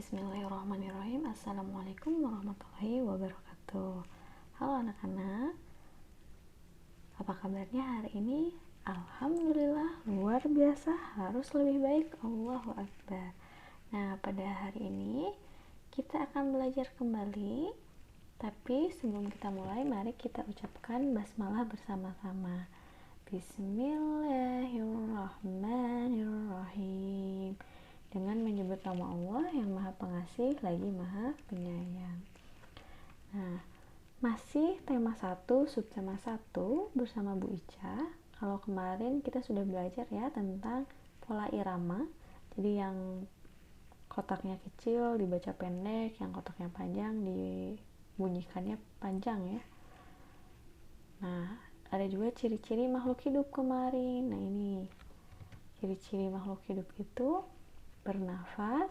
Bismillahirrahmanirrahim. Assalamualaikum warahmatullahi wabarakatuh. Halo anak-anak, apa kabarnya hari ini? Alhamdulillah, luar biasa, harus lebih baik. Allahu Akbar. Nah, pada hari ini kita akan belajar kembali. Tapi sebelum kita mulai, mari kita ucapkan basmalah bersama-sama. Bismillahirrahmanirrahim. Dengan menyebut nama Allah yang Maha Pengasih lagi Maha Penyayang. Nah, masih tema 1, subtema 1 bersama Bu Ica. Kalau kemarin kita sudah belajar ya tentang pola irama. Jadi yang kotaknya kecil dibaca pendek, yang kotaknya panjang dibunyikannya panjang ya. Nah, ada juga ciri-ciri makhluk hidup kemarin. Nah, ini ciri-ciri makhluk hidup itu bernafas,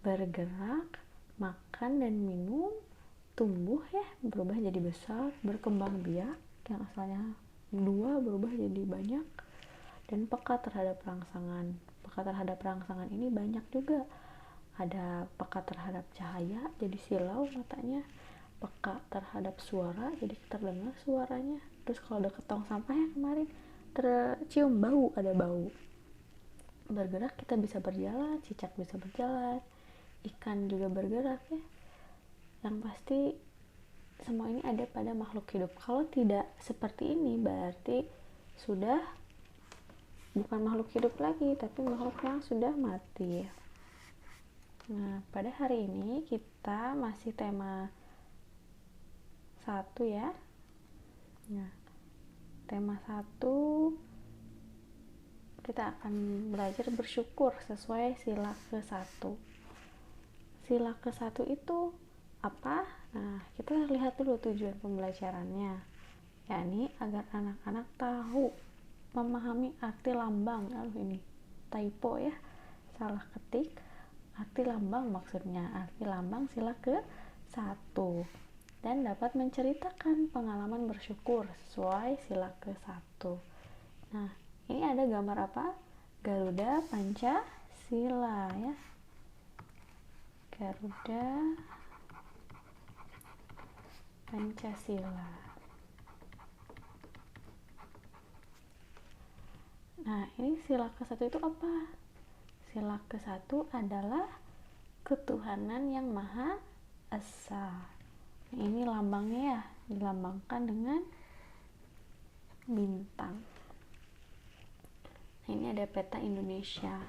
bergerak, makan dan minum, tumbuh ya, berubah jadi besar, berkembang biak, yang asalnya 2 berubah jadi banyak, dan peka terhadap rangsangan. Peka terhadap rangsangan ini banyak juga. Ada peka terhadap cahaya, jadi silau matanya. Peka terhadap suara, jadi terdengar suaranya. Terus kalau deket tong sampah ya kemarin, tercium bau, ada bau. Bergerak, kita bisa berjalan, cicak bisa berjalan, ikan juga bergerak ya. Yang pasti semua ini ada pada makhluk hidup. Kalau tidak seperti ini berarti sudah bukan makhluk hidup lagi, tapi makhluk yang sudah mati. Nah, pada hari ini kita masih tema 1 ya. Nah, tema 1 kita akan belajar bersyukur sesuai sila ke-1. Sila ke-1 itu apa? Nah, kita lihat dulu tujuan pembelajarannya, yakni agar anak-anak tahu memahami arti lambang. Ini typo ya, salah ketik. Arti lambang maksudnya, arti lambang sila ke-1, dan dapat menceritakan pengalaman bersyukur sesuai sila ke-1. Nah, ini ada gambar apa? Garuda Pancasila ya. Garuda Pancasila. Nah, ini sila ke-1 itu apa? Sila ke-1 adalah ketuhanan yang Maha Esa. Nah, ini lambangnya ya, dilambangkan dengan bintang. Nah, ini ada peta Indonesia.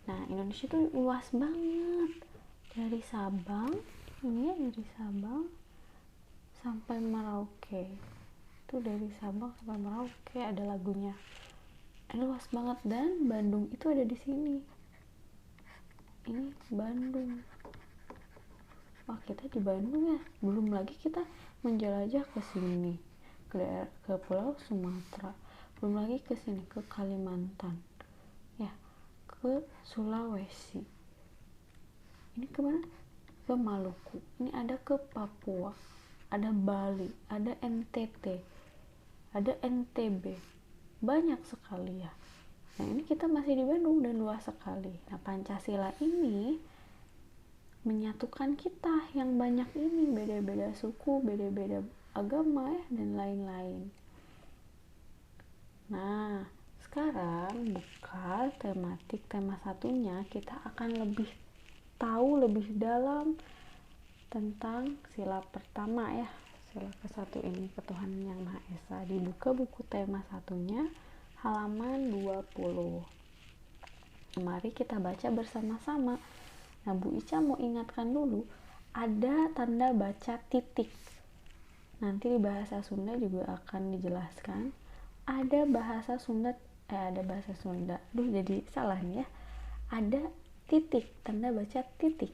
Nah, Indonesia itu luas banget. Dari Sabang, ini ya, dari Sabang sampai Merauke. Itu dari Sabang sampai Merauke ada lagunya. Luas banget, dan Bandung itu ada di sini. Ini Bandung. Wah, kita di Bandung ya. Belum lagi kita menjelajah ke sini, ke Pulau Sumatera. Belum lagi ke sini, ke Kalimantan ya, ke Sulawesi. Ini kemana? Ke Maluku. Ini ada ke Papua, ada Bali, ada NTT, ada NTB. Banyak sekali ya. Nah, ini kita masih di Bandung dan luas sekali. Nah, Pancasila ini menyatukan kita yang banyak ini, beda-beda suku, beda-beda agama ya, dan lain-lain. Nah, sekarang buka tematik tema 1-nya, kita akan lebih tahu lebih dalam tentang sila pertama ya, sila ke-1 ini, ketuhanan yang Maha Esa. Dibuka buku tema 1-nya halaman 20. Mari kita baca bersama-sama. Nah, Bu Ica mau ingatkan dulu, ada tanda baca titik. Nanti di bahasa Sunda juga akan dijelaskan. Ada bahasa Sunda, jadi salah nih ya. Ada titik, tanda baca titik.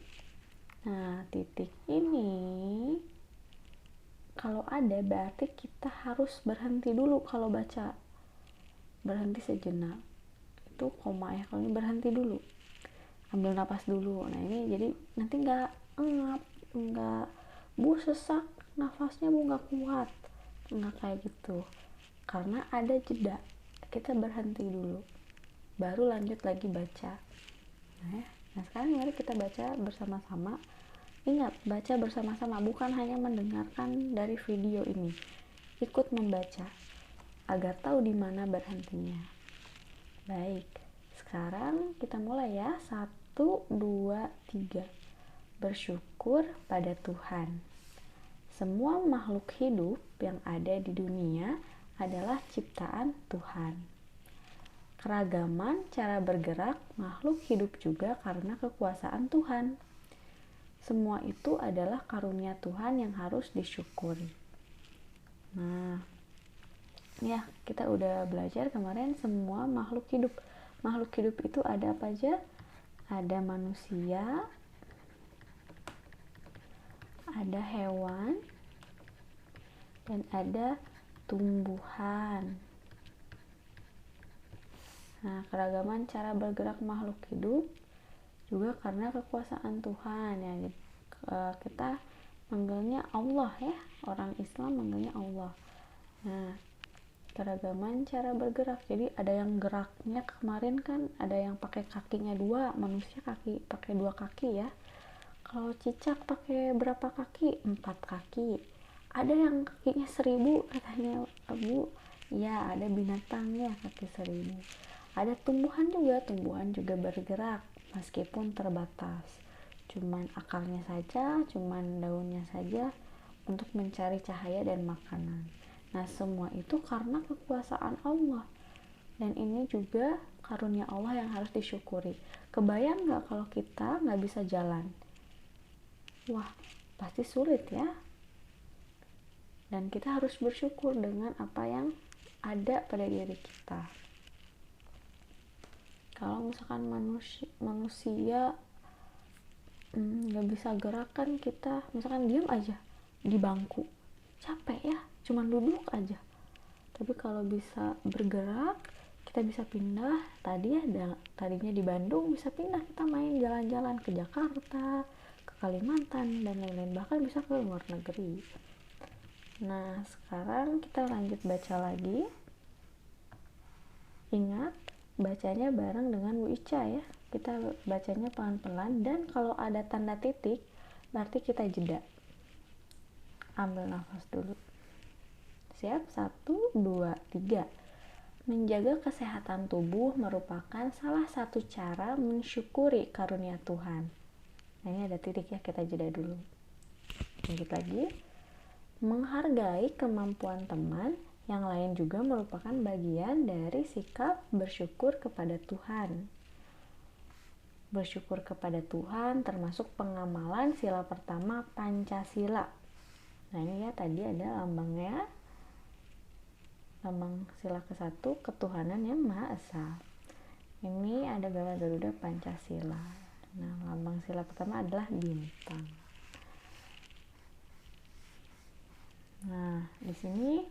Nah, titik ini kalau ada berarti kita harus berhenti dulu kalau baca. Berhenti sejenak. Itu koma ya, kalau ini berhenti dulu. Ambil napas dulu. Nah, ini jadi nanti nggak engap, nggak Bu sesak, nafasnya Bu nggak kuat. Nggak kayak gitu. Karena ada jeda, kita berhenti dulu baru lanjut lagi baca. Nah, Nah, sekarang mari kita baca bersama-sama. Ingat, baca bersama-sama, bukan hanya mendengarkan dari video ini. Ikut membaca agar tahu di mana berhentinya. Baik, sekarang kita mulai ya. 1, 2, 3. Bersyukur pada Tuhan. Semua makhluk hidup yang ada di dunia adalah ciptaan Tuhan. Keragaman cara bergerak makhluk hidup juga karena kekuasaan Tuhan. Semua itu adalah karunia Tuhan yang harus disyukuri. Nah, ya kita udah belajar kemarin semua makhluk hidup. Makhluk hidup itu ada apa aja? Ada manusia, ada hewan, dan ada tumbuhan. Nah, keragaman cara bergerak makhluk hidup juga karena kekuasaan Tuhan ya. Kita manggilnya Allah ya, orang Islam manggilnya Allah. Nah, keragaman cara bergerak, jadi ada yang geraknya kemarin kan ada yang pakai kakinya 2, manusia pakai 2 kaki ya. Kalau cicak pakai berapa kaki? 4 kaki. Ada yang kakinya 1000 katanya Bu. Ya, ada binatang ya kaki 1000. Ada tumbuhan juga bergerak meskipun terbatas. Cuman akarnya saja, cuman daunnya saja untuk mencari cahaya dan makanan. Nah, semua itu karena kekuasaan Allah. Dan ini juga karunia Allah yang harus disyukuri. Kebayang gak kalau kita gak bisa jalan? Wah, pasti sulit ya. Dan kita harus bersyukur dengan apa yang ada pada diri kita. Kalau misalkan manusia nggak bisa gerakan, kita misalkan diam aja di bangku, capek ya, cuman duduk aja. Tapi kalau bisa bergerak, kita bisa pindah. Tadinya di Bandung, bisa pindah kita main jalan-jalan ke Jakarta, ke Kalimantan, dan lain-lain, bahkan bisa ke luar negeri. Nah, sekarang kita lanjut baca lagi. Ingat, bacanya bareng dengan Bu Ica ya. Kita bacanya pelan-pelan, dan kalau ada tanda titik berarti kita jeda. Ambil nafas dulu. Siap? 1, 2, 3. Menjaga kesehatan tubuh merupakan salah satu cara mensyukuri karunia Tuhan. Nah, ini ada titik ya, kita jeda dulu. Lanjut lagi. Menghargai kemampuan teman yang lain juga merupakan bagian dari sikap bersyukur kepada Tuhan. Bersyukur kepada Tuhan termasuk pengamalan sila pertama Pancasila. Nah, ini ya tadi ada lambangnya. Lambang sila ke-1, ketuhanan yang Maha Esa. Ini ada gambar Garuda Pancasila. Nah, lambang sila pertama adalah bintang. Nah, di sini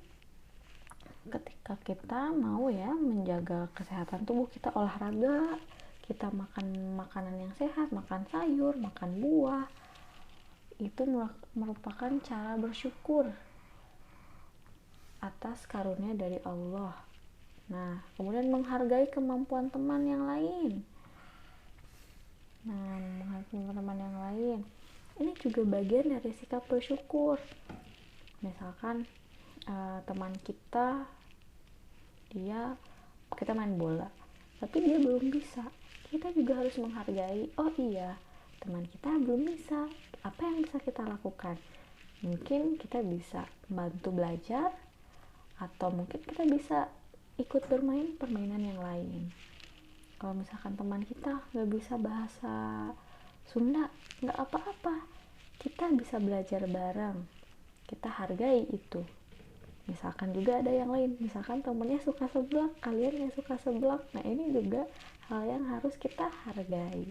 ketika kita mau ya menjaga kesehatan tubuh, kita olahraga, kita makan makanan yang sehat, makan sayur, makan buah, itu merupakan cara bersyukur atas karunia dari Allah. Nah, kemudian menghargai kemampuan teman yang lain. Nah, menghargai teman yang lain, ini juga bagian dari sikap bersyukur. Misalkan teman kita kita main bola tapi dia belum bisa, kita juga harus menghargai. Oh iya, teman kita belum bisa, apa yang bisa kita lakukan? Mungkin kita bisa bantu belajar, atau mungkin kita bisa ikut bermain permainan yang lain. Kalau misalkan teman kita nggak bisa bahasa Sunda, nggak apa-apa, kita bisa belajar bareng, kita hargai itu. Misalkan juga ada yang lain, misalkan temennya suka seblak, kalian yang suka seblak, nah ini juga hal yang harus kita hargai.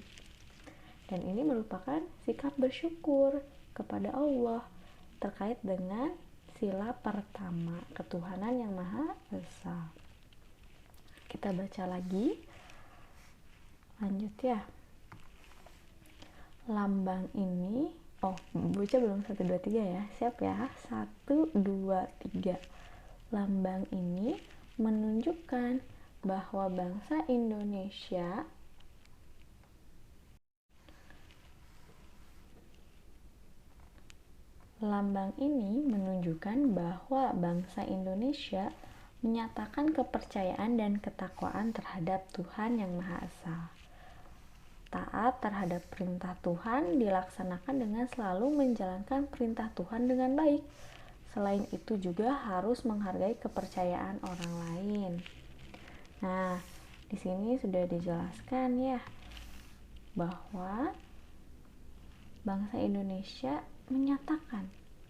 Dan ini merupakan sikap bersyukur kepada Allah terkait dengan sila pertama, ketuhanan yang Maha Esa. Kita baca lagi, lanjut ya. Lambang ini, baca belum 1, 2, 3 ya. Siap ya. 1, 2, 3. Lambang ini menunjukkan bahwa bangsa Indonesia Lambang ini menunjukkan bahwa bangsa Indonesia menyatakan kepercayaan dan ketakwaan terhadap Tuhan Yang Maha Esa. Taat terhadap perintah Tuhan dilaksanakan dengan selalu menjalankan perintah Tuhan dengan baik. Selain itu juga harus menghargai kepercayaan orang lain. Nah, di sini sudah dijelaskan ya bahwa bangsa Indonesia menyatakan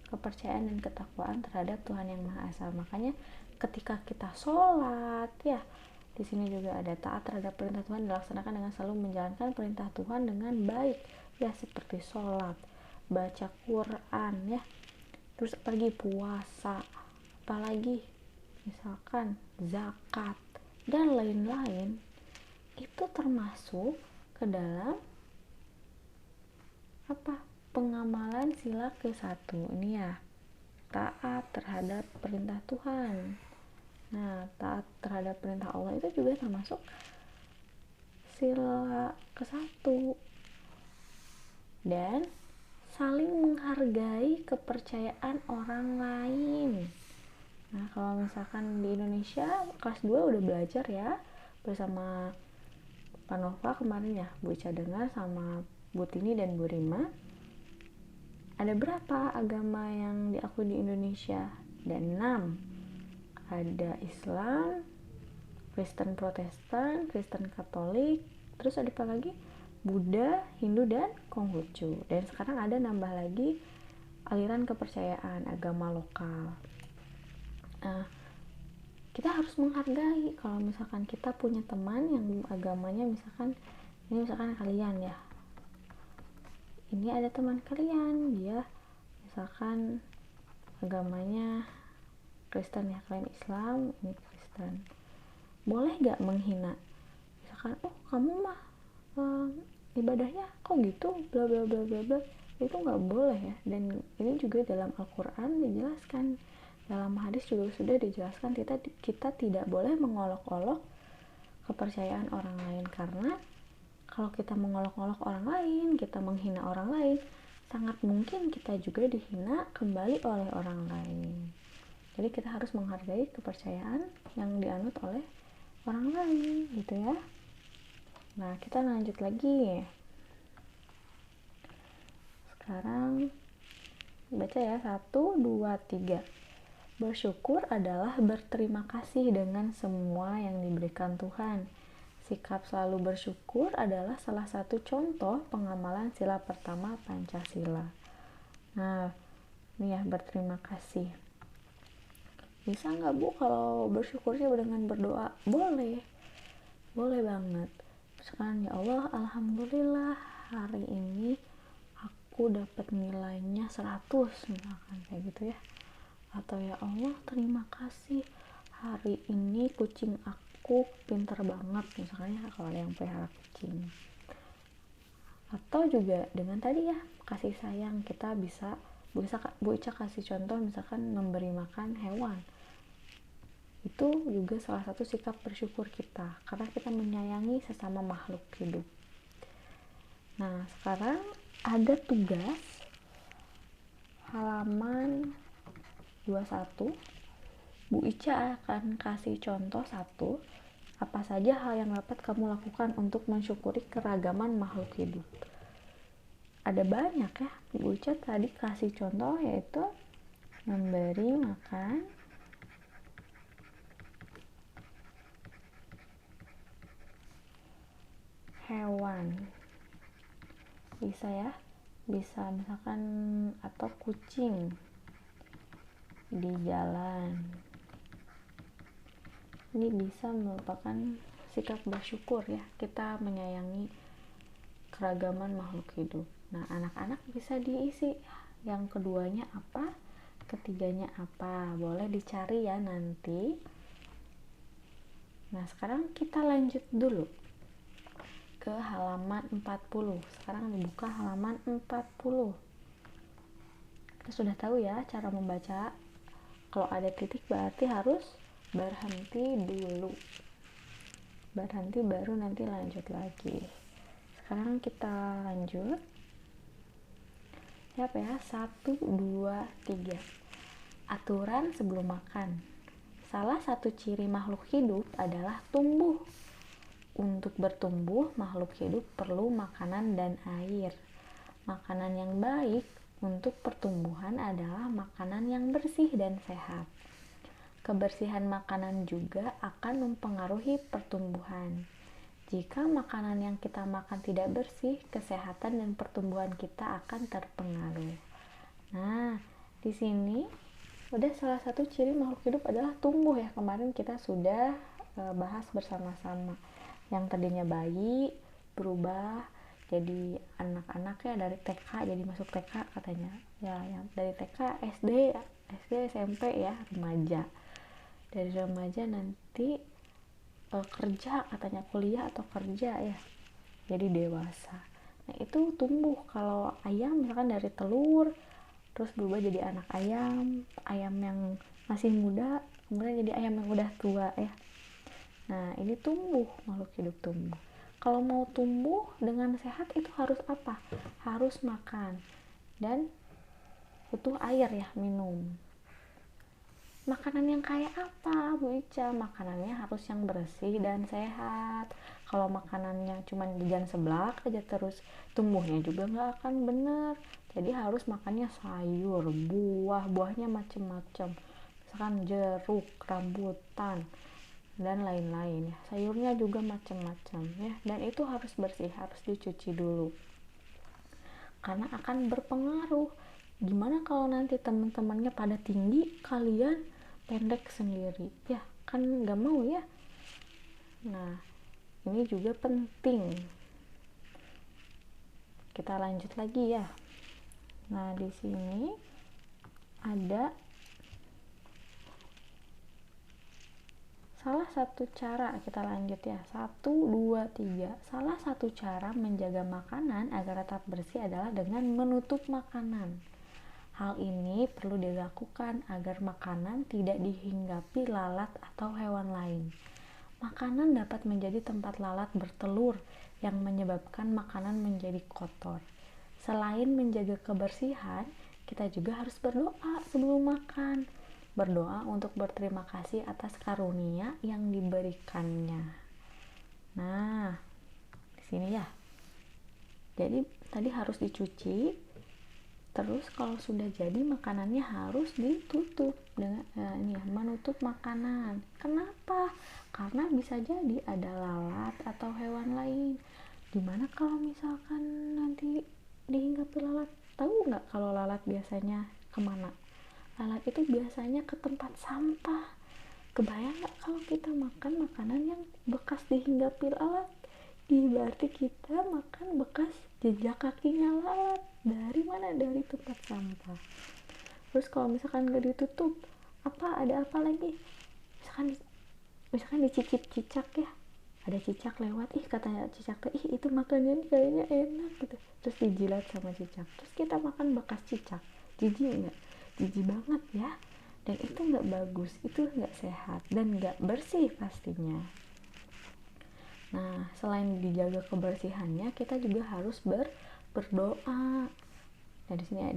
kepercayaan dan ketakwaan terhadap Tuhan Yang Maha Esa. Makanya ketika kita sholat ya, di sini juga ada taat terhadap perintah Tuhan dilaksanakan dengan selalu menjalankan perintah Tuhan dengan baik ya, seperti sholat, baca Quran ya, terus apalagi puasa, apalagi misalkan zakat dan lain-lain, itu termasuk ke dalam pengamalan sila ke-1 ini ya, taat terhadap perintah Tuhan. Nah, taat terhadap perintah Allah itu juga termasuk sila ke-1. Dan saling menghargai kepercayaan orang lain. Nah, kalau misalkan di Indonesia kelas 2 udah belajar ya bersama Pak Nova kemarin ya, Bu Ica dengar sama Bu Tini dan Bu Rima. Ada berapa agama yang diakui di Indonesia? Ada 6. Ada Islam, Kristen Protestan, Kristen Katolik, terus ada apa lagi? Buddha, Hindu, dan Konghucu. Dan sekarang ada nambah lagi aliran kepercayaan agama lokal. Nah, kita harus menghargai kalau misalkan kita punya teman yang agamanya misalkan kalian ya, ini ada teman kalian, dia misalkan agamanya Kristen ya, kalian Islam, ini Kristen. Boleh gak menghina? Misalkan, oh kamu mah ibadahnya kok gitu, bla bla bla bla bla. Itu gak boleh ya. Dan ini juga dalam Al-Quran dijelaskan, dalam hadis juga sudah dijelaskan, kita tidak boleh mengolok-olok kepercayaan orang lain. Karena kalau kita mengolok-olok orang lain, kita menghina orang lain, sangat mungkin kita juga dihina kembali oleh orang lain. Jadi kita harus menghargai kepercayaan yang dianut oleh orang lain gitu ya. Nah, kita lanjut lagi. Sekarang baca ya, 1, 2, 3. Bersyukur adalah berterima kasih dengan semua yang diberikan Tuhan. Sikap selalu bersyukur adalah salah satu contoh pengamalan sila pertama Pancasila. Nah, ini ya, berterima kasih. Bisa nggak Bu kalau bersyukurnya dengan berdoa? Boleh banget. Misalkan, ya Allah, alhamdulillah hari ini aku dapat nilainya 100 misalkan kayak gitu ya. Atau ya Allah, terima kasih hari ini kucing aku pintar banget misalkan ya, kalau ada yang pelihara kucing. Atau juga dengan tadi ya, kasih sayang, kita bisa Bu Ica kasih contoh misalkan memberi makan hewan. Itu juga salah satu sikap bersyukur kita, karena kita menyayangi sesama makhluk hidup. Nah, sekarang ada tugas halaman 21. Bu Ica akan kasih contoh 1. Apa saja hal yang dapat kamu lakukan untuk mensyukuri keragaman makhluk hidup? Ada banyak ya. Bu Ica tadi kasih contoh yaitu memberi makan hewan. Bisa ya, bisa misalkan, atau kucing di jalan. Ini bisa merupakan sikap bersyukur ya, kita menyayangi keragaman makhluk hidup. Nah, anak-anak bisa diisi yang keduanya apa, ketiganya apa, boleh dicari ya nanti. Nah, sekarang kita lanjut dulu ke halaman 40. Sekarang dibuka halaman 40. Kita sudah tahu ya cara membaca. Kalau ada titik berarti harus berhenti dulu. Berhenti baru nanti lanjut lagi. Sekarang kita lanjut. Siap ya, 1, 2, 3. Aturan sebelum makan. Salah satu ciri makhluk hidup adalah tumbuh. Untuk bertumbuh, makhluk hidup perlu makanan dan air. Makanan yang baik untuk pertumbuhan adalah makanan yang bersih dan sehat. Kebersihan makanan juga akan mempengaruhi pertumbuhan. Jika makanan yang kita makan tidak bersih, kesehatan dan pertumbuhan kita akan terpengaruh. Nah, di sini udah salah satu ciri makhluk hidup adalah tumbuh ya. Kemarin kita sudah bahas bersama-sama. Yang tadinya bayi berubah jadi anak-anak ya, dari TK jadi masuk TK katanya. Ya, yang dari TK, SD, SMP ya, remaja. Dari remaja nanti kerja katanya, kuliah atau kerja ya, jadi dewasa. Nah, itu tumbuh. Kalau ayam misalkan dari telur terus berubah jadi anak ayam yang masih muda, kemudian jadi ayam yang udah tua ya. Nah, ini tumbuh, makhluk hidup tumbuh. Kalau mau tumbuh dengan sehat itu harus apa? Harus makan dan butuh air ya, minum. Makanan yang kayak apa, Bu Ica? Makanannya harus yang bersih dan sehat. Kalau makanannya cuma jajan seblak aja terus, tumbuhnya juga nggak akan bener. Jadi harus makannya sayur, buahnya macem-macem. Misalkan jeruk, rambutan, dan lain-lain ya. Sayurnya juga macem-macem ya. Dan itu harus bersih, harus dicuci dulu. Karena akan berpengaruh. Gimana kalau nanti teman-temannya pada tinggi, kalian pendek sendiri, ya kan nggak mau ya. Nah, ini juga penting. Kita lanjut lagi ya. Nah, di sini ada salah satu cara, kita lanjut ya. 1, 2, 3. Salah satu cara menjaga makanan agar tetap bersih adalah dengan menutup makanan. Hal ini perlu dilakukan agar makanan tidak dihinggapi lalat atau hewan lain. Makanan dapat menjadi tempat lalat bertelur yang menyebabkan makanan menjadi kotor. Selain menjaga kebersihan, kita juga harus berdoa sebelum makan. Berdoa untuk berterima kasih atas karunia yang diberikannya. Nah, di sini ya. Jadi tadi harus dicuci. Terus kalau sudah jadi makanannya harus ditutup dengan menutup makanan. Kenapa? Karena bisa jadi ada lalat atau hewan lain. Gimana kalau misalkan nanti dihinggapi lalat? Tahu nggak kalau lalat biasanya kemana? Lalat itu biasanya ke tempat sampah. Kebayang nggak kalau kita makan makanan yang bekas dihinggapi lalat? Berarti kita makan bekas jejak kakinya lalat. Dari mana? Dari tempat sampah. Terus kalau misalkan nggak ditutup, ada apa lagi? Misalkan dicicip cicak ya, ada cicak lewat, katanya cicak itu makanan kayaknya enak gitu, terus dijilat sama cicak, terus kita makan bekas cicak. Jijik nggak? Jijik banget ya. Dan itu nggak bagus, itu nggak sehat dan nggak bersih pastinya. Nah, selain dijaga kebersihannya, kita juga harus berdoa. Nah, di sini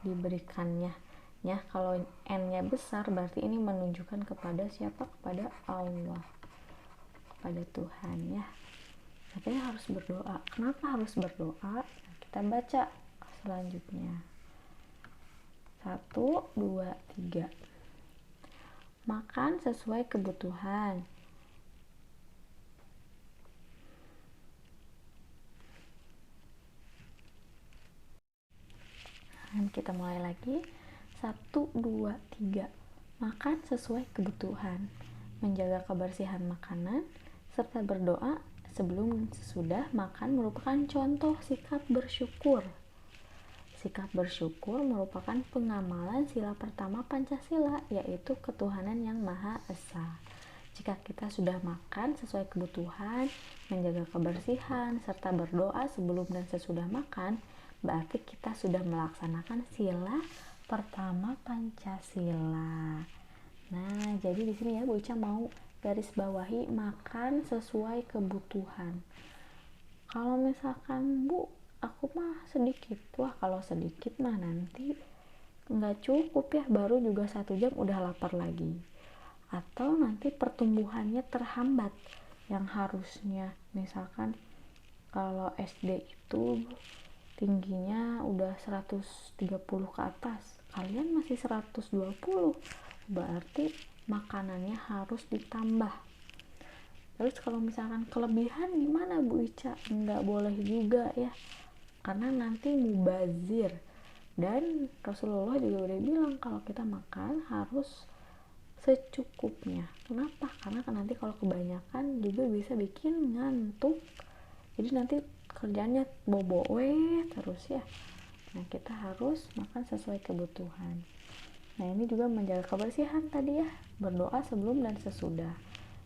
diberikannya. Ya, kalau N-nya besar berarti ini menunjukkan kepada siapa? Kepada Allah. Kepada Tuhan ya. Katanya harus berdoa. Kenapa harus berdoa? Nah, kita baca selanjutnya. 1, 2, 3. Makan sesuai kebutuhan. Dan kita mulai lagi. 1, 2, 3. Makan sesuai kebutuhan. Menjaga kebersihan makanan serta berdoa sebelum dan sesudah makan merupakan contoh sikap bersyukur. Sikap bersyukur merupakan pengamalan sila pertama Pancasila, yaitu ketuhanan yang Maha Esa. Jika kita sudah makan sesuai kebutuhan, menjaga kebersihan, serta berdoa sebelum dan sesudah makan, berarti kita sudah melaksanakan sila pertama Pancasila. Nah, jadi di sini ya Bu Ica mau garis bawahi makan sesuai kebutuhan. Kalau misalkan Bu aku mah sedikit. Wah, kalau sedikit mah nanti nggak cukup ya, baru juga 1 jam udah lapar lagi. Atau nanti pertumbuhannya terhambat, yang harusnya misalkan kalau SD itu tingginya udah 130 ke atas, kalian masih 120, berarti makanannya harus ditambah. Terus kalau misalkan kelebihan gimana Bu Ica? Nggak boleh juga ya, karena nanti mubazir. Dan Rasulullah juga udah bilang kalau kita makan harus secukupnya. Kenapa? Karena nanti kalau kebanyakan juga bisa bikin ngantuk, jadi nanti kerjanya bobo terus ya. Nah, kita harus makan sesuai kebutuhan. Nah, ini juga menjaga kebersihan tadi ya, berdoa sebelum dan sesudah.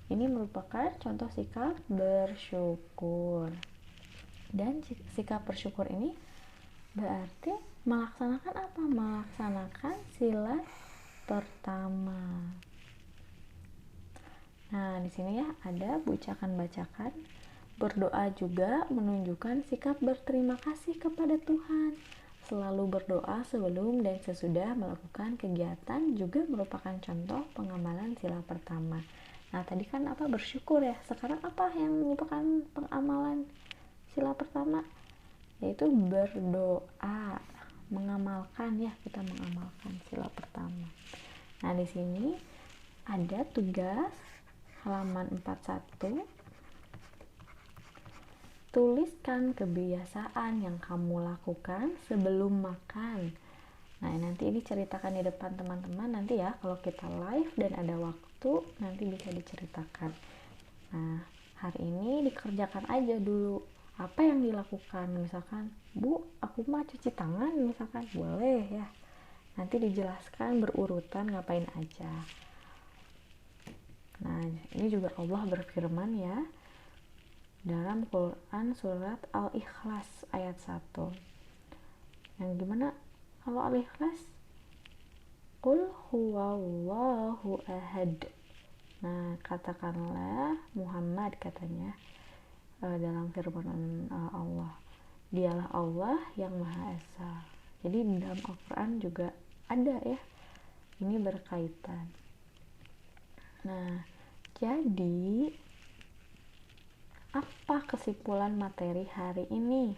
Ini merupakan contoh sikap bersyukur. Dan sikap bersyukur ini berarti melaksanakan apa? Melaksanakan sila pertama. Nah, di sini ya ada Bu Ica akan bacakan. Berdoa juga menunjukkan sikap berterima kasih kepada Tuhan. Selalu berdoa sebelum dan sesudah melakukan kegiatan juga merupakan contoh pengamalan sila pertama. Nah, tadi kan apa? Bersyukur ya. Sekarang apa yang merupakan pengamalan sila pertama? Yaitu berdoa. Mengamalkan ya, kita mengamalkan sila pertama. Nah, di sini ada tugas halaman 41. Tuliskan kebiasaan yang kamu lakukan sebelum makan. Nah, nanti ini ceritakan di depan teman-teman nanti ya, kalau kita live dan ada waktu nanti bisa diceritakan. Nah, hari ini dikerjakan aja dulu apa yang dilakukan. Misalkan, Bu, aku mah cuci tangan, misalkan, boleh ya. Nanti dijelaskan berurutan ngapain aja. Nah, ini juga Allah berfirman ya dalam Quran surat Al-Ikhlas ayat 1. Yang gimana kalau Al-Ikhlas? Qul huwallahu ahad. Nah, katakanlah Muhammad katanya dalam firman Allah, dialah Allah yang Maha Esa. Jadi dalam Al-Quran juga ada ya, ini berkaitan. Nah, jadi apa kesimpulan materi hari ini?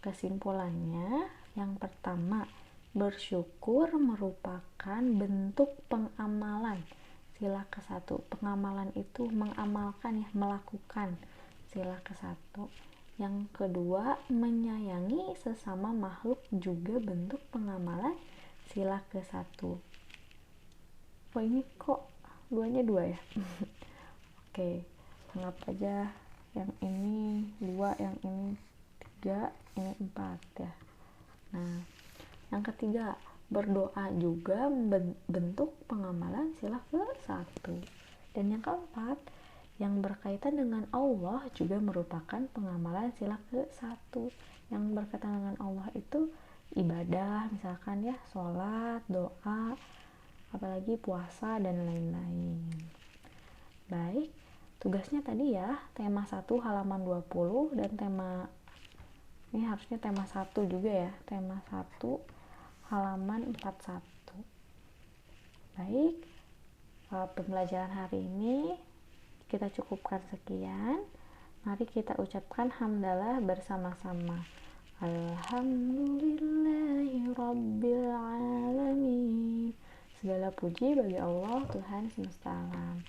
Kesimpulannya yang pertama, bersyukur merupakan bentuk pengamalan sila ke-1. Pengamalan itu mengamalkan ya, melakukan sila ke-1. Yang kedua, menyayangi sesama makhluk juga bentuk pengamalan sila ke-1. Oh, ini kok duanya 2 ya? Oke, anggap aja yang ini 2, yang ini 3, ini 4 ya. Nah, yang ketiga, berdoa juga bentuk pengamalan sila ke-1. Dan yang keempat, yang berkaitan dengan Allah juga merupakan pengamalan sila ke-1. Yang berkaitan dengan Allah itu ibadah, misalkan ya, sholat, doa, apalagi puasa dan lain-lain. Baik, tugasnya tadi ya, tema 1 halaman 20 dan tema ini harusnya tema 1 juga ya, tema 1 halaman 41. Baik, pembelajaran hari ini kita cukupkan sekian. Mari kita ucapkan hamdalah bersama-sama. Alhamdulillahirabbil alamin. Segala puji bagi Allah Tuhan semesta alam.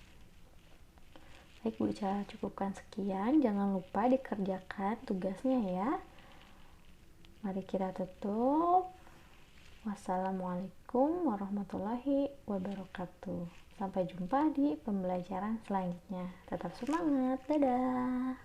Baik, Bu Ica cukupkan sekian. Jangan lupa dikerjakan tugasnya ya. Mari kita tutup. Wassalamualaikum warahmatullahi wabarakatuh. Sampai jumpa di pembelajaran selanjutnya. Tetap semangat. Dadah.